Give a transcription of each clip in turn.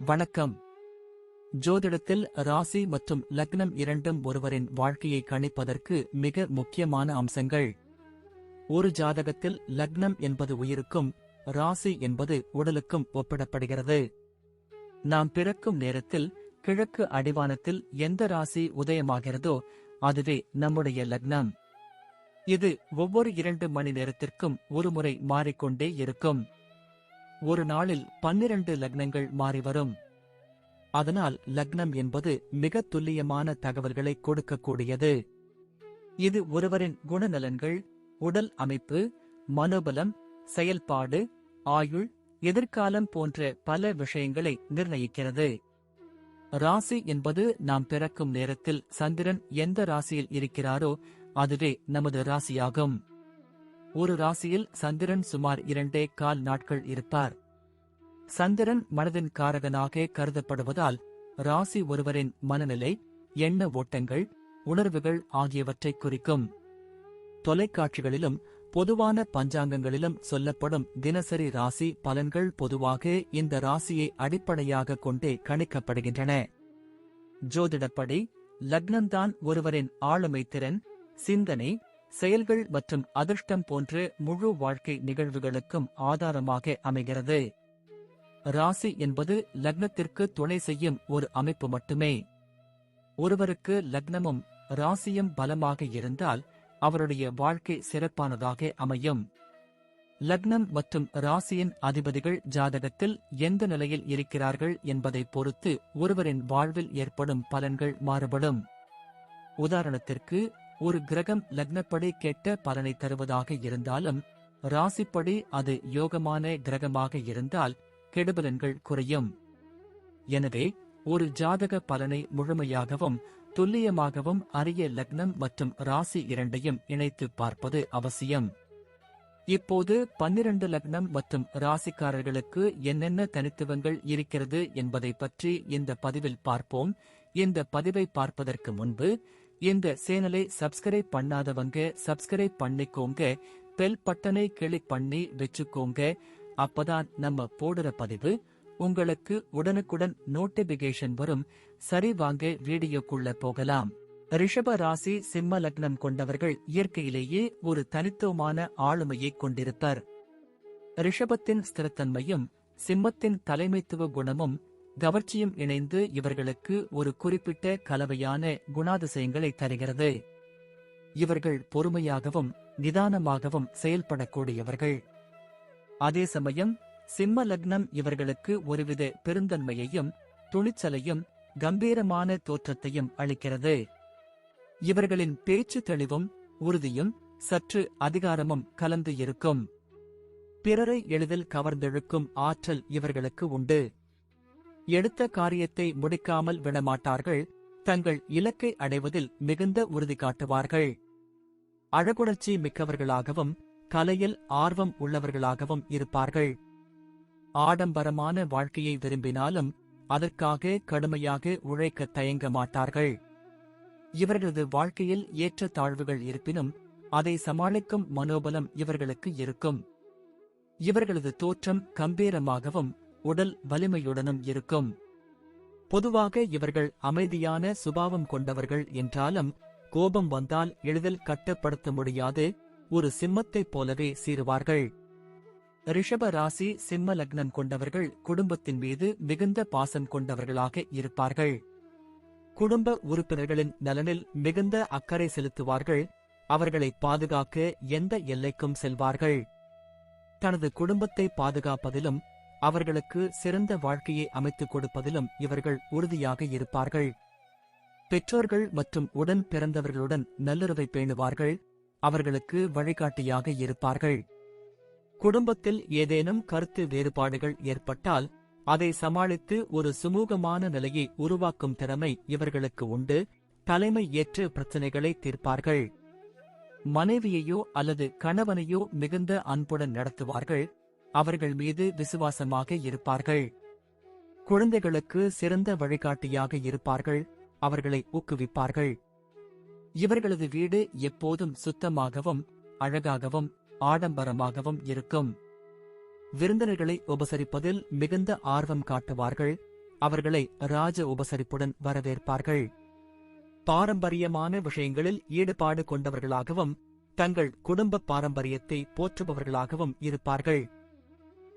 வணக்கம். ஜோதிடத்தில் ராசி மற்றும் லக்னம் இரண்டும் ஒருவரின் வாழ்க்கையை கணிப்பதற்கு மிக முக்கியமான அம்சங்கள். ஒரு ஜாதகத்தில் லக்னம் என்பது உயிருக்கும், ராசி என்பது உடலுக்கும் ஒப்பிடப்படுகிறது. நாம் பிறக்கும் நேரத்தில் கிழக்கு அடிவானத்தில் எந்த ராசி உதயமாகிறதோ அதுவே நம்முடைய லக்னம். இது ஒவ்வொரு 2 மணி நேரத்திற்கும் ஒருமுறை மாறிக்கொண்டே இருக்கும். ஒரு நாளில் 12 லக்னங்கள் மாறிவரும். அதனால் லக்னம் என்பது மிக துல்லியமான தகவல்களை கொடுக்கக்கூடியது. இது ஒருவரின் குணநலன்கள், உடல் அமைப்பு, மனோபலம், செயல்பாடு, ஆயுள், எதிர்காலம் போன்ற பல விஷயங்களை நிர்ணயிக்கிறது. ராசி என்பது நாம் பிறக்கும் நேரத்தில் சந்திரன் எந்த ராசியில் இருக்கிறாரோ அதுவே நமது ராசியாகும். ஒரு ராசியில் சந்திரன் சுமார் 2.25 நாட்கள் இருப்பார். சந்திரன் மனதின் காரகனாக கருதப்படுவதால் ராசி ஒருவரின் மனநிலை, எண்ண ஓட்டங்கள், உணர்வுகள் ஆகியவற்றை குறிக்கும். தொலைக்காட்சிகளிலும் பொதுவான பஞ்சாங்கங்களிலும் சொல்லப்படும் தினசரி ராசி பலன்கள் பொதுவாக இந்த ராசியை அடிப்படையாக கொண்டே கணிக்கப்படுகின்றன. ஜோதிடப்படி லக்னம்தான் ஒருவரின் ஆளுமை திறன், சிந்தனை, செயல்கள் மற்றும் அதிர்ஷ்டம் போன்ற முழு வாழ்க்கை நிகழ்வுகளுக்கும் ஆதாரமாக அமைகிறது. ராசி என்பது லக்னத்திற்கு துணை செய்யும் ஒரு அமைப்பு மட்டுமே. ஒருவருக்கு லக்னமும் ராசியும் பலமாக இருந்தால் அவருடைய வாழ்க்கை சிறப்பானதாக அமையும். லக்னம் மற்றும் ராசியின் அதிபதிகள் ஜாதகத்தில் எந்த நிலையில் இருக்கிறார்கள் என்பதை பொறுத்து ஒருவரின் வாழ்வில் ஏற்படும் பலன்கள் மாறுபடும். உதாரணத்திற்கு, ஒரு கிரகம் லக்னப்படி கெட்ட பலனை தருவதாக இருந்தாலும் ராசிப்படி அது யோகமான கிரகமாக இருந்தால் கெடுபலன்கள் குறையும். எனவே ஒரு ஜாதக பலனை முழுமையாகவும் துல்லியமாகவும் அறிய லக்னம் மற்றும் ராசி இரண்டையும் இணைத்து பார்ப்பது அவசியம். இப்போது 12 லக்னம் மற்றும் ராசிக்காரர்களுக்கு என்னென்ன தனித்துவங்கள் இருக்கிறது என்பதை பற்றி இந்த பதிவில் பார்ப்போம். இந்த பதிவை பார்ப்பதற்கு முன்பு இந்த சேனலை சப்ஸ்கிரைப் பண்ணாதவங்க சப்ஸ்கிரைப் பண்ணிக்கோங்க, பெல் பட்டனை கிளிக் பண்ணி வச்சுக்கோங்க. அப்பதான் நம்ம போடுற பதிவு உங்களுக்கு உடனுக்குடன் நோட்டிபிகேஷன் வரும். சரி, வாங்க வீடியோக்குள்ள போகலாம். ரிஷப ராசி சிம்ம லக்னம் கொண்டவர்கள் இயற்கையிலேயே ஒரு தனித்துவமான ஆளுமையை கொண்டிருப்பர். ரிஷபத்தின் ஸ்திரத்தன்மையும் சிம்மத்தின் தலைமைத்துவ குணமும் கவர்ச்சியும் இணைந்து இவர்களுக்கு ஒரு குறிப்பிட்ட கலவையான குணாதிசயங்களை தருகிறது. இவர்கள் பொறுமையாகவும் நிதானமாகவும் செயல்படக்கூடியவர்கள். அதே சமயம் சிம்ம லக்னம் இவர்களுக்கு ஒருவித பெருந்தன்மையையும் துணிச்சலையும் கம்பீரமான தோற்றத்தையும் அளிக்கிறது. இவர்களின் பேச்சு தெளிவும் உறுதியும் சற்று அதிகாரமும் கலந்து இருக்கும். பிறரை எளிதில் கவர்ந்தெழுக்கும் ஆற்றல் இவர்களுக்கு உண்டு. எடுத்த காரியத்தை முடிக்காமல் விடமாட்டார்கள். தங்கள் இலக்கை அடைவதில் மிகுந்த உறுதி காட்டுவார்கள். அழகுணர்ச்சி மிக்கவர்களாகவும் கலையில் ஆர்வம் உள்ளவர்களாகவும் இருப்பார்கள். ஆடம்பரமான வாழ்க்கையை விரும்பினாலும் அதற்காக கடுமையாக உழைக்க தயங்க மாட்டார்கள். இவர்களது வாழ்க்கையில் ஏற்ற தாழ்வுகள் இருப்பினும் அதை சமாளிக்கும் மனோபலம் இவர்களுக்கு இருக்கும். இவர்களது தோற்றம் கம்பீரமாகவும் உடல் வலிமையுடனும் இருக்கும். பொதுவாக இவர்கள் அமைதியான சுபாவம் கொண்டவர்கள் என்றாலும் கோபம் வந்தால் எளிதில் கட்டுப்படுத்த முடியாது ஒரு சிம்மத்தைப் போலவே சீறுவார்கள். ரிஷப ராசி சிம்ம லக்னம் கொண்டவர்கள் குடும்பத்தின் மீது மிகுந்த பாசம் கொண்டவர்களாக இருப்பார்கள். குடும்ப உறுப்பினர்களின் நலனில் மிகுந்த அக்கறை செலுத்துவார்கள். அவர்களை பாதுகாக்க எந்த எல்லைக்கும் செல்வார்கள். தனது குடும்பத்தை பாதுகாப்பதிலும் அவர்களுக்கு சிறந்த வாழ்க்கையை அமைத்துக் கொடுப்பதிலும் இவர்கள் உறுதியாக இருப்பார்கள். பெற்றோர்கள் மற்றும் உடன் பிறந்தவர்களுடன் நல்லுறவை பேணுவார்கள். அவர்களுக்கு வழிகாட்டியாக இருப்பார்கள். குடும்பத்தில் ஏதேனும் கருத்து வேறுபாடுகள் ஏற்பட்டால் அதை சமாளித்து ஒரு சுமூகமான நிலையை உருவாக்கும் திறமை இவர்களுக்கு உண்டு. தலைமை ஏற்று பிரச்சனைகளை தீர்ப்பார்கள். மனைவியையோ அல்லது கணவனையோ மிகுந்த அன்புடன் நடத்துவார்கள். அவர்கள் மீது விசுவாசமாக இருப்பார்கள். குழந்தைகளுக்கு சிறந்த வழிகாட்டியாக இருப்பார்கள். அவர்களை ஊக்குவிப்பார்கள். இவர்களது வீடு எப்போதும் சுத்தமாகவும் அழகாகவும் ஆடம்பரமாகவும் இருக்கும். விருந்தினர்களை உபசரிப்பதில் மிகுந்த ஆர்வம் காட்டுவார்கள். அவர்களை ராஜ உபசரிப்புடன் வரவேற்பார்கள். பாரம்பரியமான விஷயங்களில் ஈடுபாடு கொண்டவர்களாகவும் தங்கள் குடும்ப பாரம்பரியத்தை போற்றுபவர்களாகவும் இருப்பார்கள்.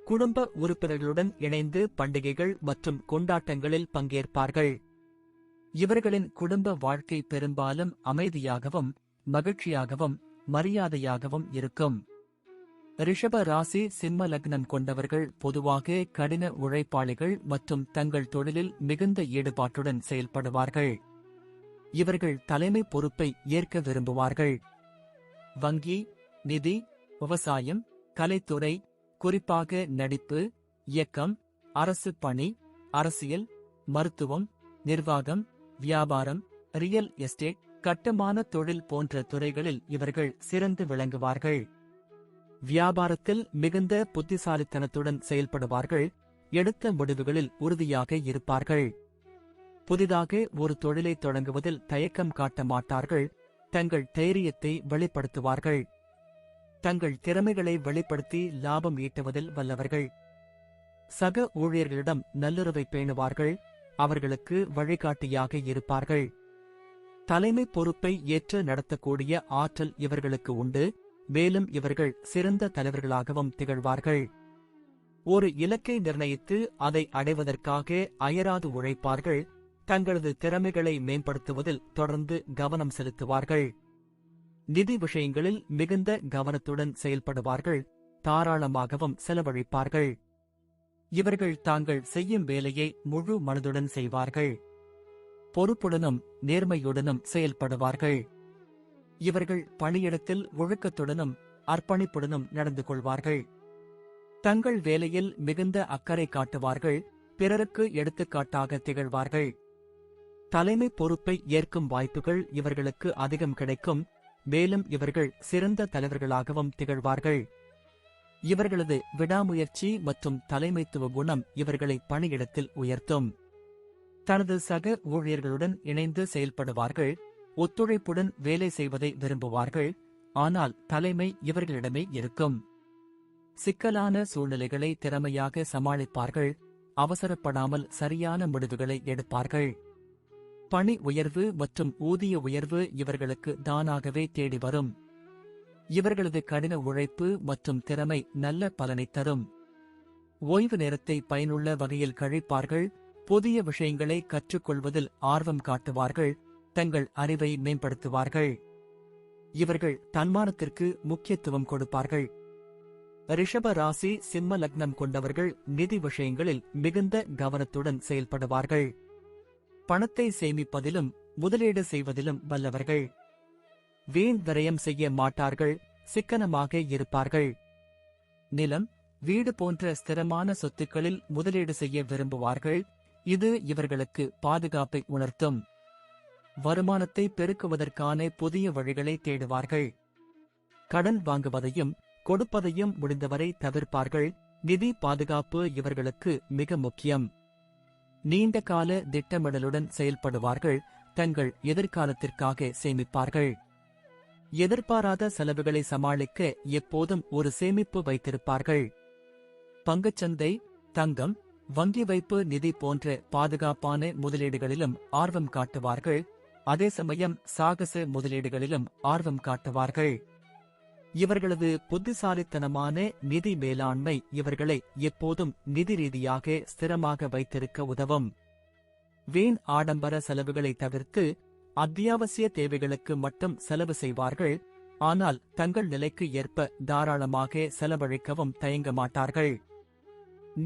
குடும்ப உறுப்பினர்களுடன் இணைந்து பண்டிகைகள் மற்றும் கொண்டாட்டங்களில் பங்கேற்பார்கள். இவர்களின் குடும்ப வாழ்க்கை பெரும்பாலும் அமைதியாகவும் மகிழ்ச்சியாகவும் மரியாதையாகவும் இருக்கும். ரிஷப ராசி சிம்ம லக்னம் கொண்டவர்கள் பொதுவாக கடின உழைப்பாளிகள் மற்றும் தங்கள் தொழிலில் மிகுந்த ஈடுபாட்டுடன் செயல்படுவார்கள். இவர்கள் தலைமை பொறுப்பை ஏற்க விரும்புவார்கள். வங்கி, நிதி, விவசாயம், கலைத்துறை, குறிப்பாக நடிப்பு, இயக்கம், அரசு பணி, அரசியல், மருத்துவம், நிர்வாகம், வியாபாரம், ரியல் எஸ்டேட், கட்டுமான தொழில் போன்ற துறைகளில் இவர்கள் சிறந்து விளங்குவார்கள். வியாபாரத்தில் மிகுந்த புத்திசாலித்தனத்துடன் செயல்படுவார்கள். எடுத்த முடிவுகளில் உறுதியாக இருப்பார்கள். புதிதாக ஒரு தொழிலை தொடங்குவதில் தயக்கம் காட்ட மாட்டார்கள். தங்கள் தைரியத்தை வெளிப்படுத்துவார்கள். தங்கள் திறமைகளை வெளிப்படுத்தி லாபம் ஈட்டுவதில் வல்லவர்கள். சக ஊழியர்களிடம் நல்லுறவை பேணுவார்கள். அவர்களுக்கு வழிகாட்டியாக இருப்பார்கள். தலைமை பொறுப்பை ஏற்று நடத்தக்கூடிய ஆற்றல் இவர்களுக்கு உண்டு. மேலும் இவர்கள் சிறந்த தலைவர்களாகவும் திகழ்வார்கள். ஒரு இலக்கை நிர்ணயித்து அதை அடைவதற்காக அயராது உழைப்பார்கள். தங்களது திறமைகளை மேம்படுத்துவதில் தொடர்ந்து கவனம் செலுத்துவார்கள். நிதி விஷயங்களில் மிகுந்த கவனத்துடன் செயல்படுவார்கள். தாராளமாகவும் செலவழிப்பார்கள். இவர்கள் தாங்கள் செய்யும் வேலையை முழு மனதுடன் செய்வார்கள். பொறுப்புடனும் நேர்மையுடனும் செயல்படுவார்கள். இவர்கள் பணியிடத்தில் ஒழுக்கத்துடனும் அர்ப்பணிப்புடனும் நடந்து கொள்வார்கள். தங்கள் வேலையில் மிகுந்த அக்கறை காட்டுவார்கள். பிறருக்கு எடுத்துக்காட்டாக திகழ்வார்கள். தலைமை பொறுப்பை ஏற்கும் வாய்ப்புகள் இவர்களுக்கு அதிகம் கிடைக்கும். மேலும் இவர்கள் சிறந்த தலைவர்களாகவும் திகழ்வார்கள். இவர்களது விடாமுயற்சி மற்றும் தலைமைத்துவ குணம் இவர்களை பணியிடத்தில் உயர்த்தும். தனது சக ஊழியர்களுடன் இணைந்து செயல்படுவார்கள். ஒத்துழைப்புடன் வேலை செய்வதை விரும்புவார்கள். ஆனால் தலைமை இவர்களிடமே இருக்கும். சிக்கலான சூழ்நிலைகளை திறமையாக சமாளிப்பார்கள். அவசரப்படாமல் சரியான முடிவுகளை எடுப்பார்கள். பணி உயர்வு மற்றும் ஊதிய உயர்வு இவர்களுக்கு தானாகவே தேடி வரும். இவர்களது கடின உழைப்பு மற்றும் திறமை நல்ல பலனை தரும். ஓய்வு நேரத்தை பயனுள்ள வகையில் கழிப்பார்கள். புதிய விஷயங்களை கற்றுக்கொள்வதில் ஆர்வம் காட்டுவார்கள். தங்கள் அறிவை மேம்படுத்துவார்கள். இவர்கள் தன்மானத்திற்கு முக்கியத்துவம் கொடுப்பார்கள். ரிஷப ராசி சிம்ம லக்னம் கொண்டவர்கள் நிதி விஷயங்களில் மிகுந்த கவனத்துடன் செயல்படுவார்கள். பணத்தை சேமிப்பதிலும் முதலீடு செய்வதிலும் வல்லவர்கள். வீண் விரயம் செய்ய மாட்டார்கள். சிக்கனமாக இருப்பார்கள். நிலம், வீடு போன்ற ஸ்திரமான சொத்துக்களில் முதலீடு செய்ய விரும்புவார்கள். இது இவர்களுக்கு பாதுகாப்பை உணர்த்தும். வருமானத்தை பெருக்குவதற்கான புதிய வழிகளை தேடுவார்கள். கடன் வாங்குவதையும் கொடுப்பதையும் முடிந்தவரை தவிர்ப்பார்கள். நிதி பாதுகாப்பு இவர்களுக்கு மிக முக்கியம். நீண்ட கால திட்டமிடலுடன் செயல்படுவார்கள். தங்கள் எதிர்காலத்திற்காக சேமிப்பார்கள். எதிர்பாராத செலவுகளை சமாளிக்க எப்போதும் ஒரு சேமிப்பு வைத்திருப்பார்கள். பங்குச்சந்தை, தங்கம், வங்கி வைப்பு நிதி போன்ற பாதுகாப்பான முதலீடுகளிலும் ஆர்வம் காட்டுவார்கள். அதே சமயம் சாகச முதலீடுகளிலும் ஆர்வம் காட்டுவார்கள். இவர்களது புத்திசாலித்தனமான நிதி மேலாண்மை இவர்களை எப்போதும் நிதி ரீதியாக ஸ்திரமாக வைத்திருக்க உதவும். வீண் ஆடம்பர செலவுகளை தவிர்த்து அத்தியாவசிய தேவைகளுக்கு மட்டும் செலவு செய்வார்கள். ஆனால் தங்கள் நிலைக்கு ஏற்ப தாராளமாக செலவழிக்கவும் தயங்க மாட்டார்கள்.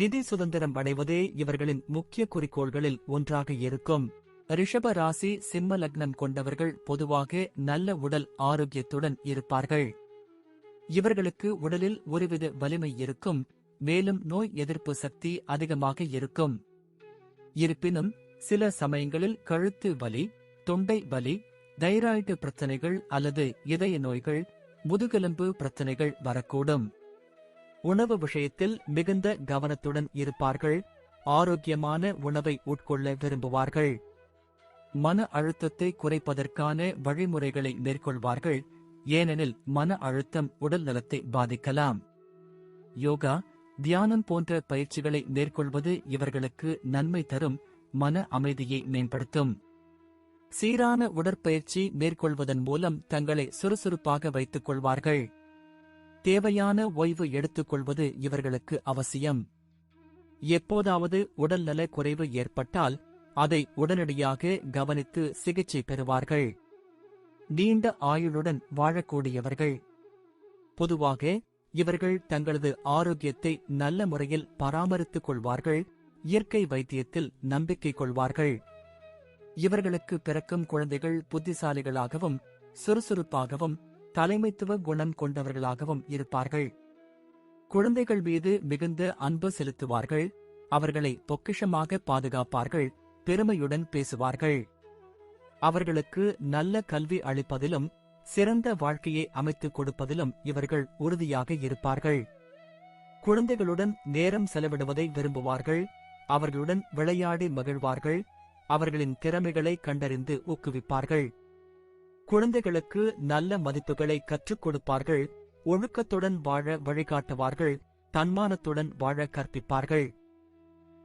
நிதி சுதந்திரம் அடைவதே இவர்களின் முக்கிய குறிக்கோள்களில் ஒன்றாக இருக்கும். ரிஷப ராசி சிம்ம லக்னம் கொண்டவர்கள் பொதுவாக நல்ல உடல் ஆரோக்கியத்துடன் இருப்பார்கள். இவர்களுக்கு உடலில் ஒருவித வலிமை இருக்கும். மேலும் நோய் எதிர்ப்பு சக்தி அதிகமாக இருக்கும். இருப்பினும் சில சமயங்களில் கழுத்து வலி, தொண்டை வலி, தைராய்டு பிரச்சனைகள் அல்லது இதய நோய்கள், முதுகெலும்பு பிரச்சனைகள் வரக்கூடும். உணவு விஷயத்தில் மிகுந்த கவனத்துடன் இருப்பார்கள். ஆரோக்கியமான உணவை உட்கொள்ள விரும்புவார்கள். மன அழுத்தத்தை குறைப்பதற்கான வழிமுறைகளை மேற்கொள்வார்கள். ஏனெனில் மன அழுத்தம் உடல் நலத்தை பாதிக்கலாம். யோகா, தியானம் போன்ற பயிற்சிகளை மேற்கொள்வது இவர்களுக்கு நன்மை தரும். மன அமைதியை மேம்படுத்தும். சீரான உடற்பயிற்சி மேற்கொள்வதன் மூலம் தங்களை சுறுசுறுப்பாக வைத்துக் கொள்வார்கள். தேவையான ஓய்வு எடுத்துக்கொள்வது இவர்களுக்கு அவசியம். எப்போதாவது உடல்நல குறைவு ஏற்பட்டால் அதை உடனடியாக கவனித்து சிகிச்சை பெறுவார்கள். நீண்ட ஆயுளுடன் வாழக்கூடியவர்கள். பொதுவாக இவர்கள் தங்களது ஆரோக்கியத்தை நல்ல முறையில் பராமரித்துக் கொள்வார்கள். இயற்கை வைத்தியத்தில் நம்பிக்கை கொள்வார்கள். இவர்களுக்கு பிறக்கும் குழந்தைகள் புத்திசாலிகளாகவும் சுறுசுறுப்பாகவும் தலைமைத்துவ குணம் கொண்டவர்களாகவும் இருப்பார்கள். குழந்தைகள் மீது மிகுந்த அன்பு செலுத்துவார்கள். அவர்களை பொக்கிஷமாக பாதுகாப்பார்கள். பெருமையுடன் பேசுவார்கள். அவர்களுக்கு நல்ல கல்வி அளிப்பதிலும் சிறந்த வாழ்க்கையை அமைத்துக் கொடுப்பதிலும் இவர்கள் உறுதியாக இருப்பார்கள். குழந்தைகளுடன் நேரம் செலவிடுவதை விரும்புவார்கள். அவர்களுடன் விளையாடி மகிழ்வார்கள். அவர்களின் திறமைகளை கண்டறிந்து ஊக்குவிப்பார்கள். குழந்தைகளுக்கு நல்ல மதிப்புகளை கற்றுக் கொடுப்பார்கள். ஒழுக்கத்துடன் வாழ வழிகாட்டுவார்கள். தன்மானத்துடன் வாழ கற்பிப்பார்கள்.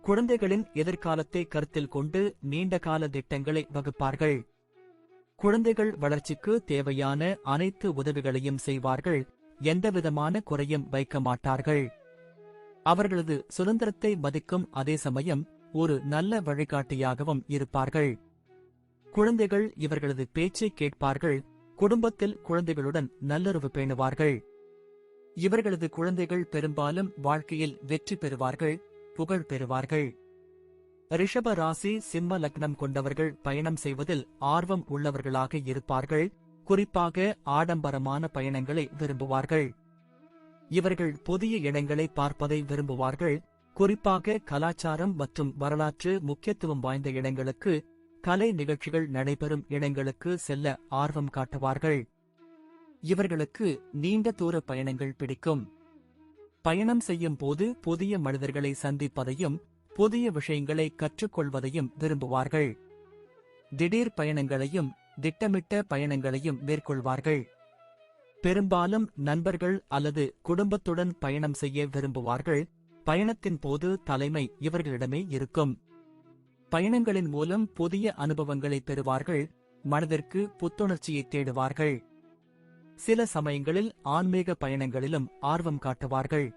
குழந்தைகளின் எதிர்காலத்தை கருத்தில் கொண்டு நீண்டகால திட்டங்களை வகுப்பார்கள். குழந்தைகள் வளர்ச்சிக்கு தேவையான அனைத்து உதவிகளையும் செய்வார்கள். எந்தவிதமான குறையும் வைக்க மாட்டார்கள். அவர்களது சுதந்திரத்தை மதிக்கும் அதே சமயம் ஒரு நல்ல வழிகாட்டியாகவும் இருப்பார்கள். குழந்தைகள் இவர்களது பேச்சை கேட்பார்கள். குடும்பத்தில் குழந்தைகளுடன் நல்லுறவு பேணுவார்கள். இவர்களது குழந்தைகள் பெரும்பாலும் வாழ்க்கையில் வெற்றி பெறுவார்கள், புகழ் பெறுவார்கள். ரிஷப ராசி சிம்ம லக்னம் கொண்டவர்கள் பயணம் செய்வதில் ஆர்வம் உள்ளவர்களாக இருப்பார்கள். குறிப்பாக ஆடம்பரமான பயணங்களை விரும்புவார்கள். இவர்கள் புதிய இடங்களை பார்ப்பதை விரும்புவார்கள். குறிப்பாக கலாச்சாரம் மற்றும் வரலாற்று முக்கியத்துவம் வாய்ந்த இடங்களுக்கு, கலை நிகழ்ச்சிகள் நடைபெறும் இடங்களுக்கு செல்ல ஆர்வம் காட்டுவார்கள். இவர்களுக்கு நீண்ட தூர பயணங்கள் பிடிக்கும். பயணம் செய்யும் போது புதிய மனிதர்களை சந்திப்பதையும் புதிய விஷயங்களை கற்றுக்கொள்வதையும் விரும்புவார்கள். திடீர் பயணங்களையும் திட்டமிட்ட பயணங்களையும் மேற்கொள்வார்கள். பெரும்பாலும் நண்பர்கள் அல்லது குடும்பத்துடன் பயணம் செய்ய விரும்புவார்கள். பயணத்தின் போது தலைமை இவர்களிடமே இருக்கும். பயணங்களின் மூலம் புதிய அனுபவங்களை பெறுவார்கள். மனதிற்கு புத்துணர்ச்சியை தேடுவார்கள். சில சமயங்களில் ஆன்மீக பயணங்களிலும் ஆர்வம் காட்டுவார்கள்.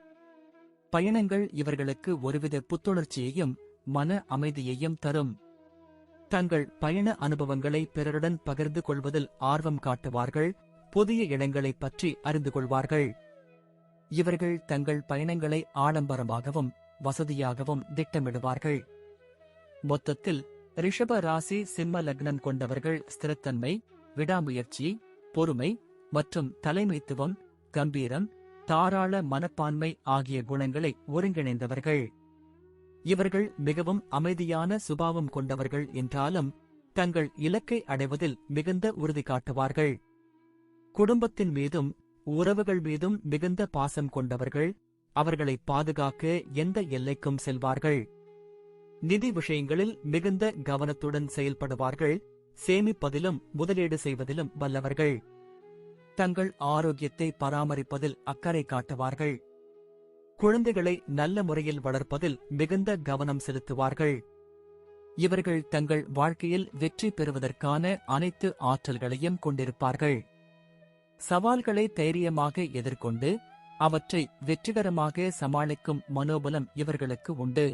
பயணங்கள் இவர்களுக்கு ஒருவித புத்துணர்ச்சியையும் மன அமைதியையும் தரும். தங்கள் பயண அனுபவங்களை பிறருடன் பகிர்ந்து கொள்வதில் ஆர்வம் காட்டுவார்கள். புதிய இடங்களைப் பற்றி அறிந்து கொள்வார்கள். இவர்கள் தங்கள் பயணங்களை ஆடம்பரமாகவும் வசதியாகவும் திட்டமிடுவார்கள். மொத்தத்தில் ரிஷப ராசி சிம்ம லக்னம் கொண்டவர்கள் ஸ்திரத்தன்மை, விடாமுயற்சி, பொறுமை மற்றும் தலைமைத்துவம், கம்பீரம், தாராள மனப்பான்மை ஆகிய குணங்களை ஒருங்கிணைந்தவர்கள். இவர்கள் மிகவும் அமைதியான சுபாவம் கொண்டவர்கள் என்றாலும் தங்கள் இலக்கை அடைவதில் மிகுந்த உறுதி காட்டுவார்கள். குடும்பத்தின் மீதும் உறவுகள் மீதும் மிகுந்த பாசம் கொண்டவர்கள். அவர்களை பாதுகாக்க எந்த எல்லைக்கும் செல்வார்கள். நிதி விஷயங்களில் மிகுந்த கவனத்துடன் செயல்படுவார்கள். சேமிப்பதிலும் முதலீடு செய்வதிலும் வல்லவர்கள். தங்கள் ஆரோக்கியத்தை பராமரிப்பதில் அக்கறை காட்டுவார்கள். குழந்தைகளை நல்ல முறையில் வளர்ப்பதில் மிகுந்த கவனம் செலுத்துவார்கள். இவர்கள் தங்கள் வாழ்க்கையில் வெற்றி பெறுவதற்கான அனைத்து ஆற்றல்களையும் கொண்டிருப்பார்கள். சவால்களை தைரியமாக எதிர்கொண்டு அவற்றை வெற்றிகரமாக சமாளிக்கும் மனோபலம் இவர்களுக்கு உண்டு.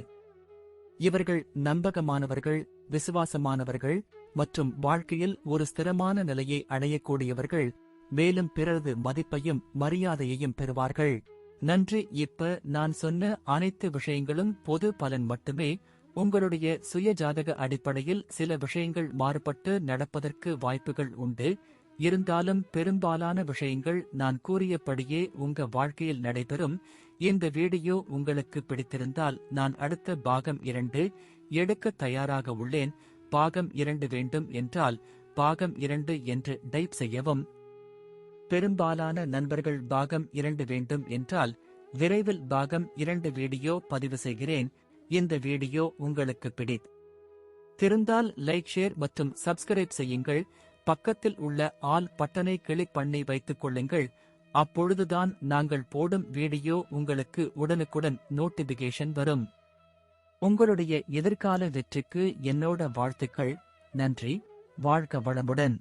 இவர்கள் நம்பகமானவர்கள், விசுவாசமானவர்கள் மற்றும் வாழ்க்கையில் ஒரு ஸ்திரமான நிலையை அடையக்கூடியவர்கள். மேலும் பிறரது மதிப்பையும் மரியாதையையும் பெறுவார்கள். நன்றி. இப்ப நான் சொன்ன அனைத்து விஷயங்களும் பொது பலன் மட்டுமே. உங்களுடைய சுய ஜாதக அடிப்படையில் சில விஷயங்கள் மாறுபட்டு நடப்பதற்கு வாய்ப்புகள் உண்டு. இருந்தாலும் பெரும்பாலான விஷயங்கள் நான் கூறியபடியே உங்க வாழ்க்கையில் நடைபெறும். இந்த வீடியோ உங்களுக்கு பிடித்திருந்தால் நான் அடுத்த பாகம் 2 எடுக்க தயாராக உள்ளேன். பாகம் 2 வேண்டும் என்றால் பாகம் 2 என்று டைப் செய்யவும். பெரும்பாலான நண்பர்கள் பாகம் 2 வேண்டும் என்றால் விரைவில் பாகம் 2 வீடியோ பதிவு செய்கிறேன். இந்த வீடியோ உங்களுக்கு பிடித்திருந்தால் லைக், ஷேர் மற்றும் சப்ஸ்கிரைப் செய்யுங்கள். பக்கத்தில் உள்ள ஆல் பட்டனை கிளிக் பண்ணி வைத்துக் கொள்ளுங்கள். அப்பொழுதுதான் நாங்கள் போடும் வீடியோ உங்களுக்கு உடனுக்குடன் நோட்டிபிகேஷன் வரும். உங்களுடைய எதிர்கால வெற்றிக்கு என்னோட வாழ்த்துக்கள். நன்றி. வாழ்க வளமுடன்.